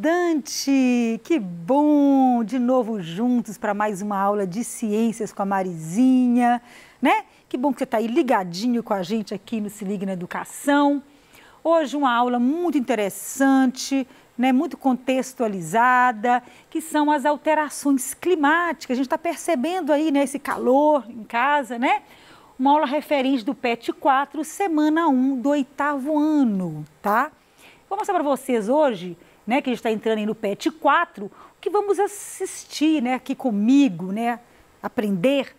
estudante! Que bom! De novo juntos para mais uma aula de ciências com a Marizinha, né? Que bom que você está aí ligadinho com a gente aqui no Se Liga na Educação. Hoje uma aula muito interessante, né? Muito contextualizada, que são as alterações climáticas. A gente está percebendo aí, né, esse calor em casa, né? Uma aula referente do PET 4, semana 1 do 8º ano, tá? Vou mostrar para vocês hoje, né, que a gente está entrando aí no PET 4, o que vamos assistir, né, aqui comigo, né, aprender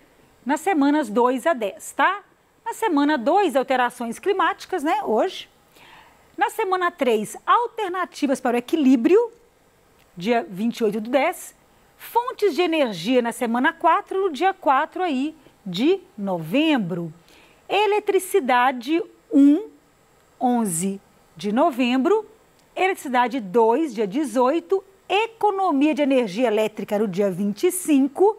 nas semanas 2 a 10, tá? Na semana 2, alterações climáticas, né, hoje. Na semana 3, alternativas para o equilíbrio, dia 28 do 10. Fontes de energia na semana 4, no dia 4 aí de novembro. Eletricidade 1, 11 de novembro, eletricidade 2, dia 18, economia de energia elétrica no dia 25,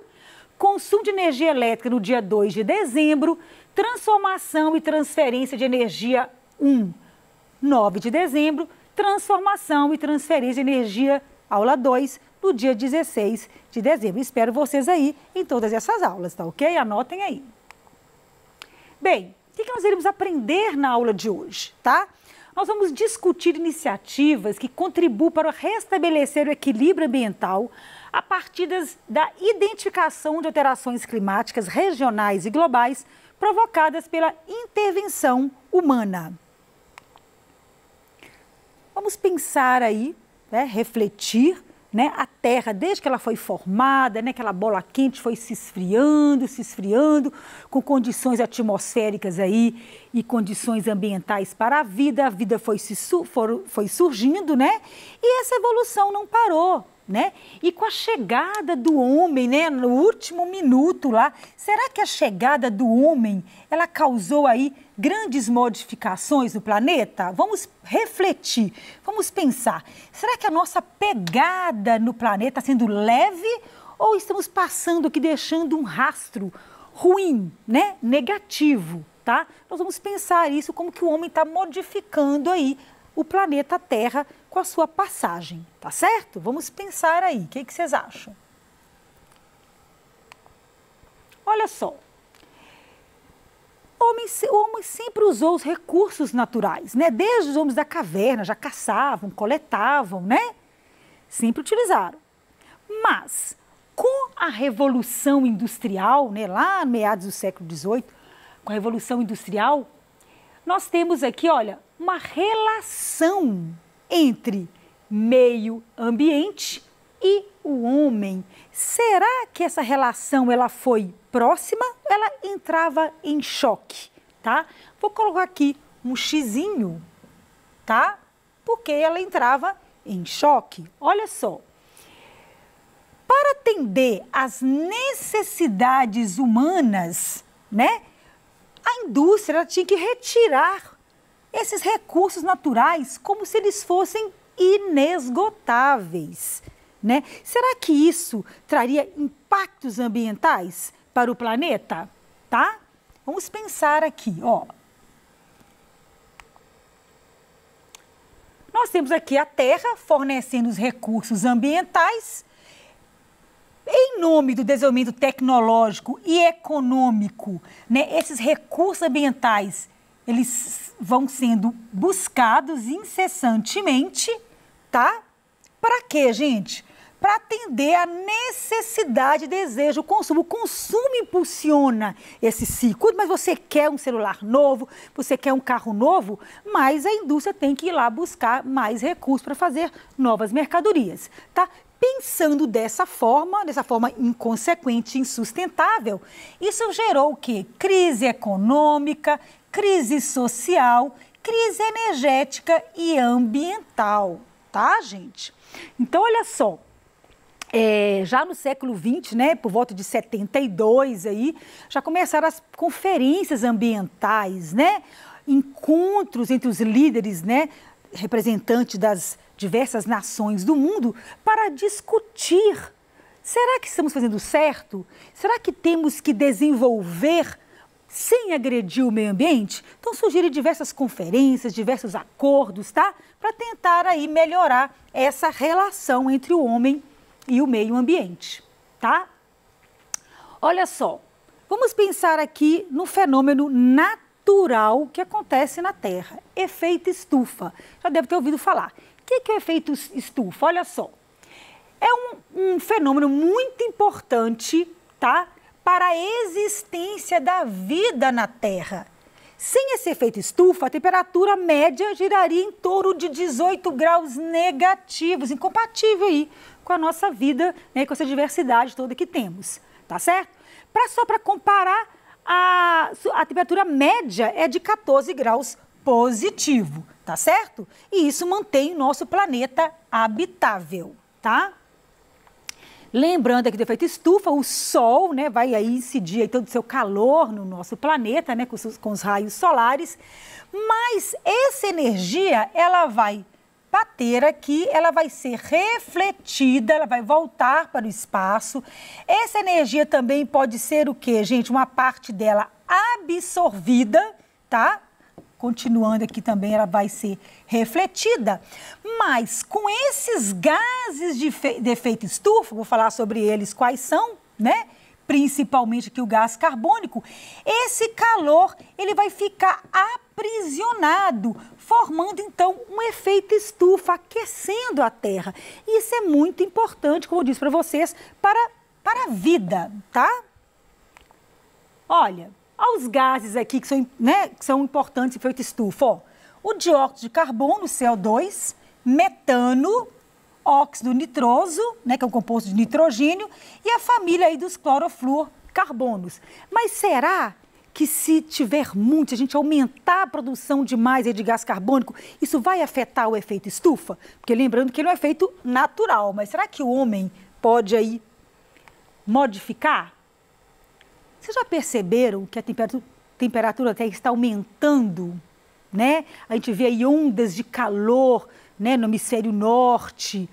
consumo de energia elétrica no dia 2 de dezembro, transformação e transferência de energia 1, 9 de dezembro, transformação e transferência de energia, aula 2, no dia 16 de dezembro. Espero vocês aí em todas essas aulas, tá ok? Anotem aí. Bem, o que nós iremos aprender na aula de hoje, tá? Nós vamos discutir iniciativas que contribuem para restabelecer o equilíbrio ambiental a partir da identificação de alterações climáticas regionais e globais provocadas pela intervenção humana. Vamos pensar aí, né, refletir, né, a Terra, desde que ela foi formada, né, aquela bola quente foi se esfriando, com condições atmosféricas aí e condições ambientais para a vida foi surgindo, né, e essa evolução não parou, né, e com a chegada do homem, né, no último minuto lá, será que a chegada do homem, ela causou aí grandes modificações no planeta? Vamos refletir, vamos pensar. Será que a nossa pegada no planeta está sendo leve ou estamos passando aqui, deixando um rastro ruim, né? Negativo, tá? Nós vamos pensar isso, como que o homem está modificando aí o planeta Terra com a sua passagem, tá certo? Vamos pensar aí, o que vocês acham? Olha só. O homem sempre usou os recursos naturais, né? Desde os homens da caverna já caçavam, coletavam, né? Sempre utilizaram. Mas, com a Revolução Industrial, né? Lá meados do século XVIII, com a Revolução Industrial, nós temos aqui, olha, uma relação entre meio ambiente e o homem. Será que essa relação ela foi próxima? Ela entrava em choque, tá? Vou colocar aqui um xizinho, tá? Porque ela entrava em choque. Olha só. Para atender às necessidades humanas, né? A indústria ela tinha que retirar esses recursos naturais como se eles fossem inesgotáveis, né? Será que isso traria impactos ambientais para o planeta? Tá? Vamos pensar aqui, ó. Nós temos aqui a Terra fornecendo os recursos ambientais. Em nome do desenvolvimento tecnológico e econômico, né, esses recursos ambientais, eles vão sendo buscados incessantemente, tá? Para quê, gente? Para atender a necessidade, desejo, o consumo. O consumo impulsiona esse ciclo. Mas você quer um celular novo, você quer um carro novo, mas a indústria tem que ir lá buscar mais recursos para fazer novas mercadorias, tá? Pensando dessa forma inconsequente e insustentável, isso gerou o quê? Crise econômica, crise social, crise energética e ambiental, tá, gente? Então, olha só. Já no século XX, né, por volta de 72, aí, já começaram as conferências ambientais, né, encontros entre os líderes, né, representantes das diversas nações do mundo para discutir. Será que estamos fazendo certo? Será que temos que desenvolver sem agredir o meio ambiente? Então surgirem diversas conferências, diversos acordos, tá? Para tentar aí melhorar essa relação entre o homem e o meio ambiente, tá? Olha só, vamos pensar aqui no fenômeno natural que acontece na Terra, efeito estufa. Já deve ter ouvido falar. O que é o efeito estufa? Olha só, é um fenômeno muito importante, tá? Para a existência da vida na Terra. Sem esse efeito estufa, a temperatura média giraria em torno de 18 graus negativos, incompatível aí com a nossa vida, né, com essa diversidade toda que temos, tá certo? Só para comparar, a temperatura média é de 14 graus positivo, tá certo? E isso mantém o nosso planeta habitável, tá? Lembrando aqui do efeito estufa, o Sol, né, vai aí incidir aí todo o seu calor no nosso planeta, né, com os raios solares, mas essa energia, ela vai bater aqui, ela vai ser refletida, ela vai voltar para o espaço. Essa energia também pode ser o quê, gente? Uma parte dela absorvida, tá? Continuando aqui também, ela vai ser refletida, mas com esses gases de efeito estufa, vou falar sobre eles quais são, né? Principalmente aqui o gás carbônico, esse calor ele vai ficar aprisionado, formando então um efeito estufa, aquecendo a Terra. E isso é muito importante, como eu disse para vocês, para a vida, tá? Olha, aos gases aqui que são, né, que são importantes em efeito estufa, ó, o dióxido de carbono, CO2, metano, óxido nitroso, né, que é um composto de nitrogênio, e a família aí dos clorofluorcarbonos. Mas será que se tiver muito, se a gente aumentar a produção demais de gás carbônico, isso vai afetar o efeito estufa? Porque lembrando que ele é um efeito natural, mas será que o homem pode aí modificar? Vocês já perceberam que a temperatura até está aumentando, né? A gente vê aí ondas de calor, né, no hemisfério norte.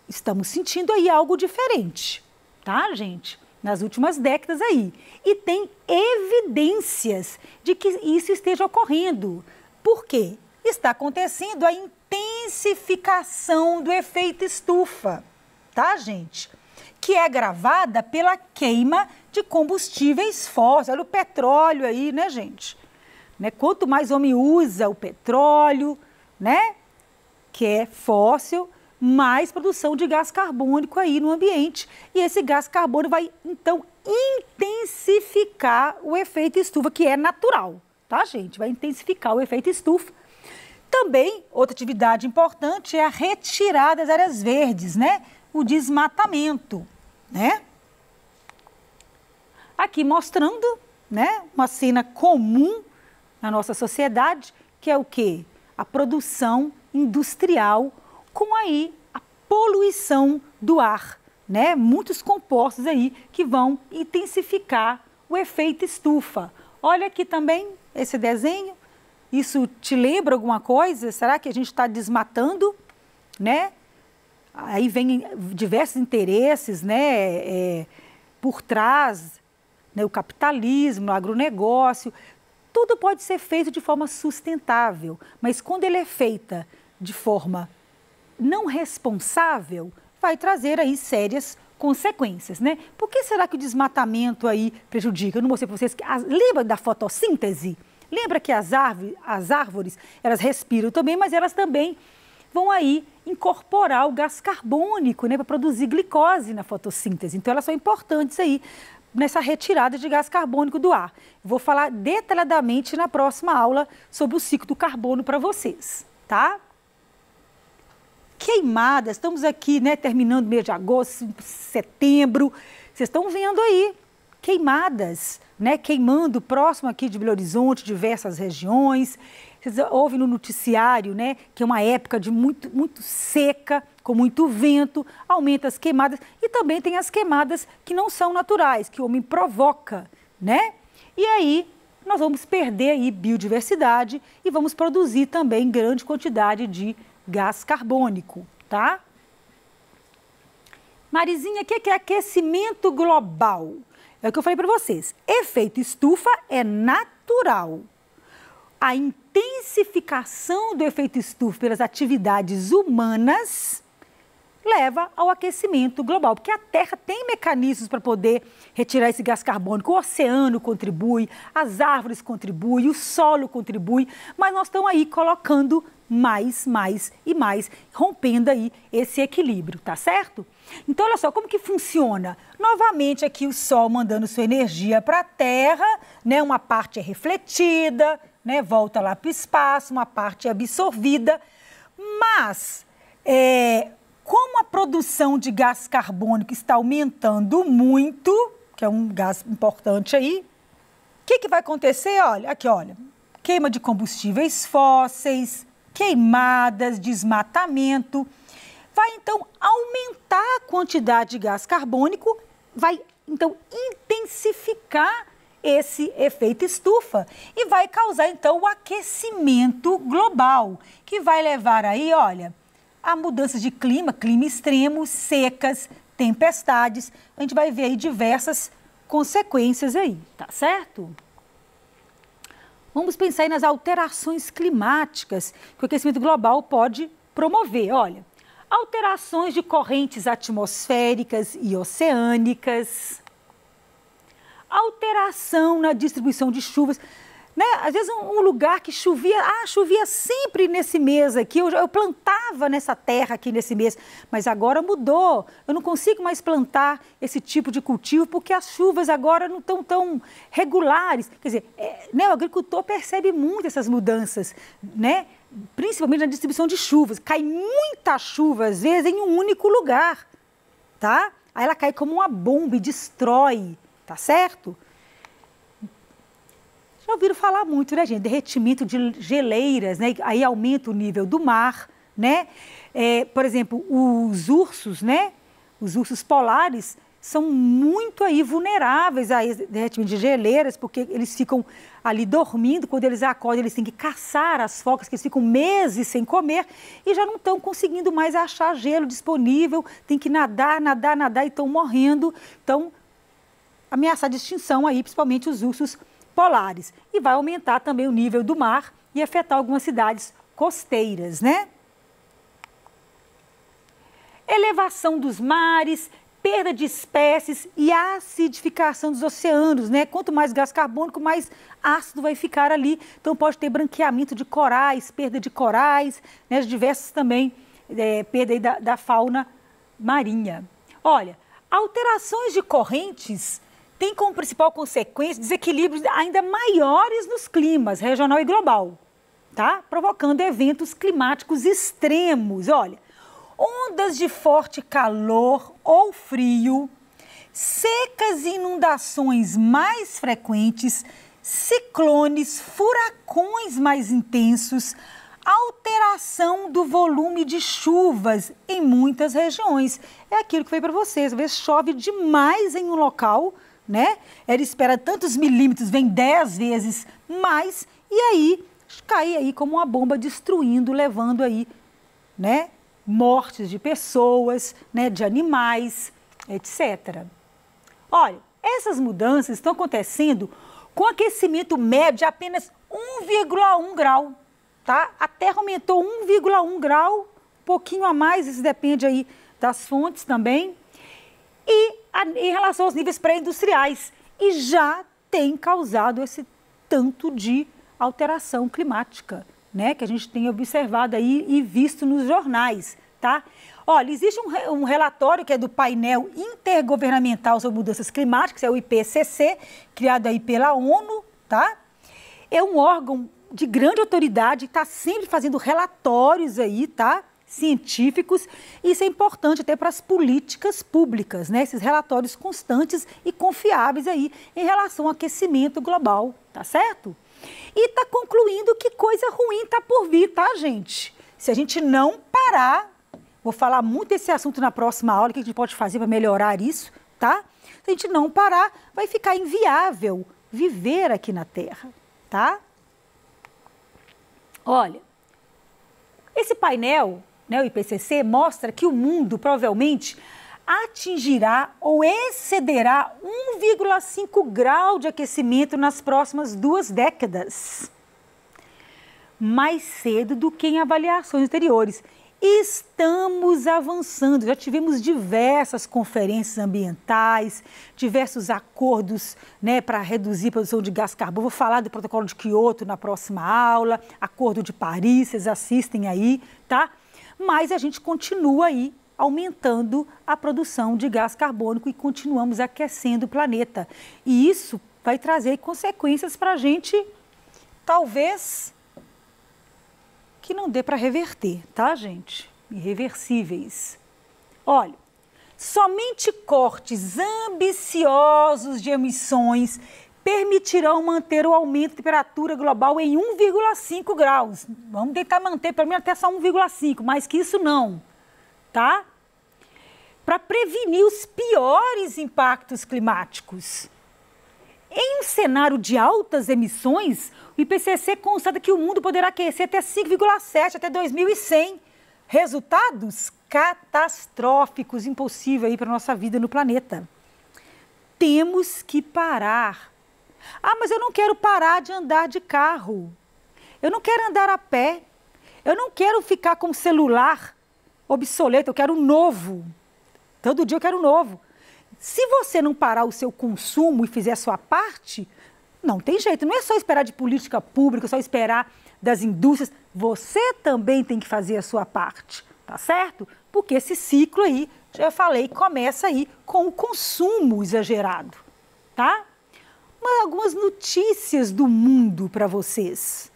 Estamos sentindo aí algo diferente, tá, gente? Nas últimas décadas aí. E tem evidências de que isso esteja ocorrendo. Por quê? Está acontecendo a intensificação do efeito estufa, tá, gente? Que é agravada pela queima de combustíveis fósseis. Olha o petróleo aí, né, gente? Né? Quanto mais o homem usa o petróleo, né, que é fóssil, mais produção de gás carbônico aí no ambiente. E esse gás carbônico vai, então, intensificar o efeito estufa, que é natural, tá, gente? Vai intensificar o efeito estufa. Também, outra atividade importante é a retirada das áreas verdes, né? O desmatamento, né? Aqui mostrando, né, uma cena comum na nossa sociedade, que é o quê? A produção industrial com aí a poluição do ar, né? Muitos compostos aí que vão intensificar o efeito estufa. Olha aqui também esse desenho. Isso te lembra alguma coisa? Será que a gente está desmatando, né? Aí vem diversos interesses, né, por trás, né, o capitalismo, o agronegócio. Tudo pode ser feito de forma sustentável, mas quando ele é feita de forma não responsável, vai trazer aí sérias consequências, né? Por que será que o desmatamento aí prejudica? Eu não mostrei para vocês. Lembra da fotossíntese? Lembra que as árvores, elas respiram também, mas elas também vão aí incorporar o gás carbônico, né, para produzir glicose na fotossíntese. Então, elas são importantes aí nessa retirada de gás carbônico do ar. Vou falar detalhadamente na próxima aula sobre o ciclo do carbono para vocês, tá? Queimadas, estamos aqui, né, terminando o mês de agosto, setembro, vocês estão vendo aí, queimadas, né, queimando próximo aqui de Belo Horizonte, diversas regiões. Vocês ouvem no noticiário, né, que é uma época de muito seca, com muito vento, aumenta as queimadas. E também tem as queimadas que não são naturais, que o homem provoca, né? E aí nós vamos perder aí biodiversidade e vamos produzir também grande quantidade de gás carbônico, tá? Marizinha, o que é aquecimento global? é o que eu falei para vocês. Efeito estufa é natural. A intensificação do efeito estufa pelas atividades humanas leva ao aquecimento global, porque a Terra tem mecanismos para poder retirar esse gás carbônico. O oceano contribui, as árvores contribuem, o solo contribui, mas nós estamos aí colocando mais e mais, rompendo aí esse equilíbrio, tá certo? Então, olha só, como que funciona? Novamente aqui o Sol mandando sua energia para a Terra, né? Uma parte é refletida, né? Volta lá para o espaço, uma parte é absorvida, mas como a produção de gás carbônico está aumentando muito, que é um gás importante aí, o que vai acontecer? Olha, aqui, olha, queima de combustíveis fósseis, queimadas, desmatamento, vai então aumentar a quantidade de gás carbônico, vai então intensificar esse efeito estufa e vai causar então o aquecimento global, que vai levar aí, olha, a mudanças de clima, clima extremo, secas, tempestades. A gente vai ver aí diversas consequências aí, tá certo? Vamos pensar aí nas alterações climáticas que o aquecimento global pode promover. Olha, alterações de correntes atmosféricas e oceânicas, alteração na distribuição de chuvas. Né? Às vezes um lugar que chovia, chovia sempre nesse mês aqui, eu plantava nessa terra aqui nesse mês, mas agora mudou, eu não consigo mais plantar esse tipo de cultivo porque as chuvas agora não estão tão regulares. Quer dizer, né, o agricultor percebe muito essas mudanças, né? Principalmente na distribuição de chuvas. Cai muita chuva, às vezes, em um único lugar, tá? Aí ela cai como uma bomba e destrói, tá certo? Já ouviram falar muito, né, gente? Derretimento de geleiras, né? Aí aumenta o nível do mar, né? Por exemplo, os ursos, né? Os ursos polares são muito aí vulneráveis a esse derretimento de geleiras, porque eles ficam ali dormindo, quando eles acordam, eles têm que caçar as focas, que eles ficam meses sem comer e já não estão conseguindo mais achar gelo disponível, tem que nadar e estão morrendo. Então, ameaçar de extinção aí, principalmente os ursos polares. E vai aumentar também o nível do mar e afetar algumas cidades costeiras, né? Elevação dos mares, perda de espécies e acidificação dos oceanos, né? Quanto mais gás carbônico, mais ácido vai ficar ali. Então pode ter branqueamento de corais, perda de corais, né? Diversas também, perda aí da fauna marinha. Olha, alterações de correntes tem como principal consequência desequilíbrios ainda maiores nos climas regional e global, tá? Provocando eventos climáticos extremos. Olha, ondas de forte calor ou frio, secas e inundações mais frequentes, ciclones, furacões mais intensos, alteração do volume de chuvas em muitas regiões. É aquilo que foi para vocês, às vezes chove demais em um local, né? Ela espera tantos milímetros, vem 10 vezes mais, e aí cai aí como uma bomba destruindo, levando aí, né? Mortes de pessoas, né? De animais, etc. Olha, essas mudanças estão acontecendo com aquecimento médio de apenas 1,1 grau, tá? A Terra aumentou 1,1 grau, um pouquinho a mais, isso depende aí das fontes também. E em relação aos níveis pré-industriais, e já tem causado esse tanto de alteração climática, né, que a gente tem observado aí e visto nos jornais, tá? Olha, existe um relatório que é do painel intergovernamental sobre mudanças climáticas, é o IPCC, criado aí pela ONU, tá? É um órgão de grande autoridade, está sempre fazendo relatórios aí, tá? Científicos, e isso é importante até para as políticas públicas, né? Esses relatórios constantes e confiáveis aí em relação ao aquecimento global, tá certo? E está concluindo que coisa ruim está por vir, tá, gente? Se a gente não parar, vou falar muito desse assunto na próxima aula, o que a gente pode fazer para melhorar isso, tá? Se a gente não parar, vai ficar inviável viver aqui na Terra, tá? Olha, esse painel, né, o IPCC, mostra que o mundo, provavelmente, atingirá ou excederá 1,5 grau de aquecimento nas próximas 2 décadas. Mais cedo do que em avaliações anteriores. Estamos avançando, já tivemos diversas conferências ambientais, diversos acordos, né, para reduzir a produção de gás carbono. Vou falar do protocolo de Kyoto na próxima aula, acordo de Paris, vocês assistem aí, tá? Mas a gente continua aí aumentando a produção de gás carbônico e continuamos aquecendo o planeta. E isso vai trazer consequências para a gente, talvez, que não dê para reverter, tá, gente? Irreversíveis. Olha, somente cortes ambiciosos de emissões permitirão manter o aumento da temperatura global em 1,5 graus. Vamos tentar manter pelo menos até só 1,5, mais que isso não, tá? Para prevenir os piores impactos climáticos. Em um cenário de altas emissões, o IPCC constata que o mundo poderá aquecer até 5,7 até 2100. Resultados catastróficos, impossíveis aí para a nossa vida no planeta. Temos que parar. Ah, mas eu não quero parar de andar de carro. Eu não quero andar a pé. Eu não quero ficar com o celular obsoleto, eu quero um novo. Todo dia eu quero um novo. Se você não parar o seu consumo e fizer a sua parte, não tem jeito. Não é só esperar de política pública, só esperar das indústrias. Você também tem que fazer a sua parte, tá certo? Porque esse ciclo aí, já falei, começa aí com o consumo exagerado, tá? Mas algumas notícias do mundo para vocês.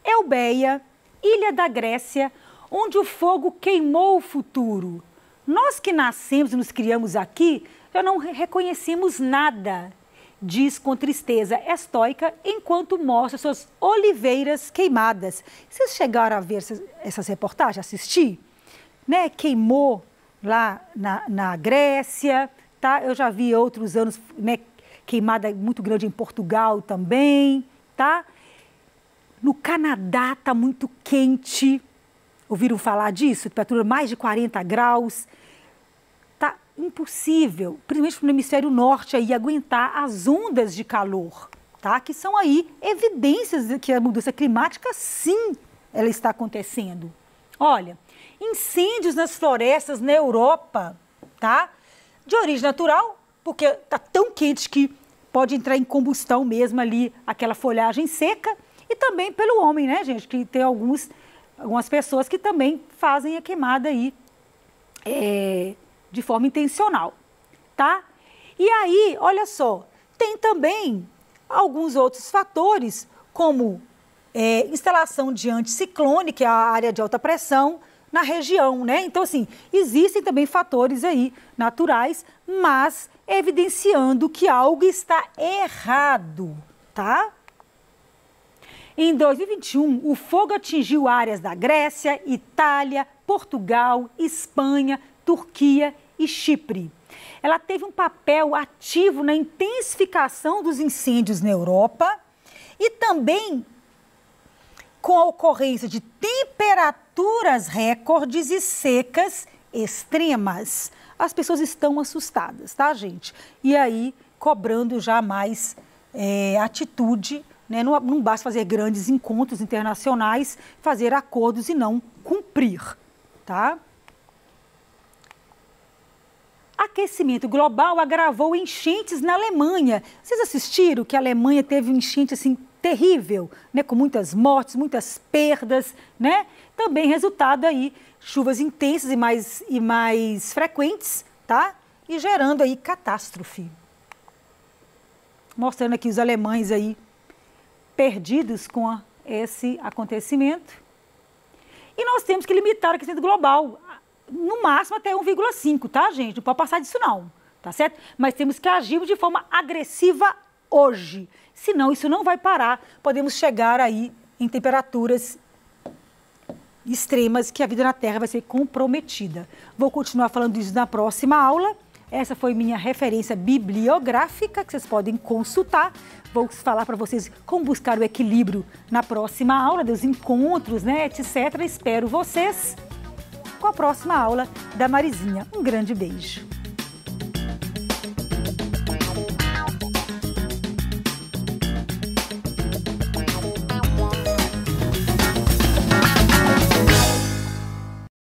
Eubéia, ilha da Grécia, onde o fogo queimou o futuro. Nós que nascemos e nos criamos aqui, já não reconhecemos nada, diz com tristeza estoica, enquanto mostra suas oliveiras queimadas. Vocês chegaram a ver essas reportagens, assistir? Né? Queimou lá na Grécia, tá? Eu já vi outros anos, né, queimada muito grande em Portugal também, tá? No Canadá está muito quente. Ouviram falar disso? Temperatura mais de 40 graus. Está impossível, principalmente no hemisfério norte, aí, aguentar as ondas de calor, tá? Que são aí evidências de que a mudança climática, sim, ela está acontecendo. Olha, incêndios nas florestas na Europa, tá? De origem natural, porque está tão quente que pode entrar em combustão mesmo ali, aquela folhagem seca, e também pelo homem, né, gente? Que tem algumas pessoas que também fazem a queimada aí de forma intencional, tá? E aí, olha só, tem também alguns outros fatores, como instalação de anticiclone, que é a área de alta pressão na região, né? Então, assim, existem também fatores aí naturais, mas evidenciando que algo está errado, tá? Em 2021, o fogo atingiu áreas da Grécia, Itália, Portugal, Espanha, Turquia e Chipre. Ela teve um papel ativo na intensificação dos incêndios na Europa e também com a ocorrência de temperaturas recordes e secas extremas. As pessoas estão assustadas, tá, gente? E aí, cobrando já mais atitude, né? Não basta fazer grandes encontros internacionais, fazer acordos e não cumprir, tá? Aquecimento global agravou enchentes na Alemanha. Vocês assistiram que a Alemanha teve um enchente assim terrível, né? Com muitas mortes, muitas perdas, né? Também resultado aí chuvas intensas e mais frequentes, tá? E gerando aí catástrofe. Mostrando aqui os alemães aí perdidos com esse acontecimento. E nós temos que limitar o aquecimento global, no máximo até 1,5, tá, gente? Não pode passar disso não, tá certo? Mas temos que agir de forma agressiva hoje, senão isso não vai parar. Podemos chegar aí em temperaturas extremas que a vida na Terra vai ser comprometida. Vou continuar falando disso na próxima aula. Essa foi minha referência bibliográfica, que vocês podem consultar. Vou falar para vocês como buscar o equilíbrio na próxima aula, dos encontros, né, etc. Espero vocês. com a próxima aula da Marizinha. Um grande beijo!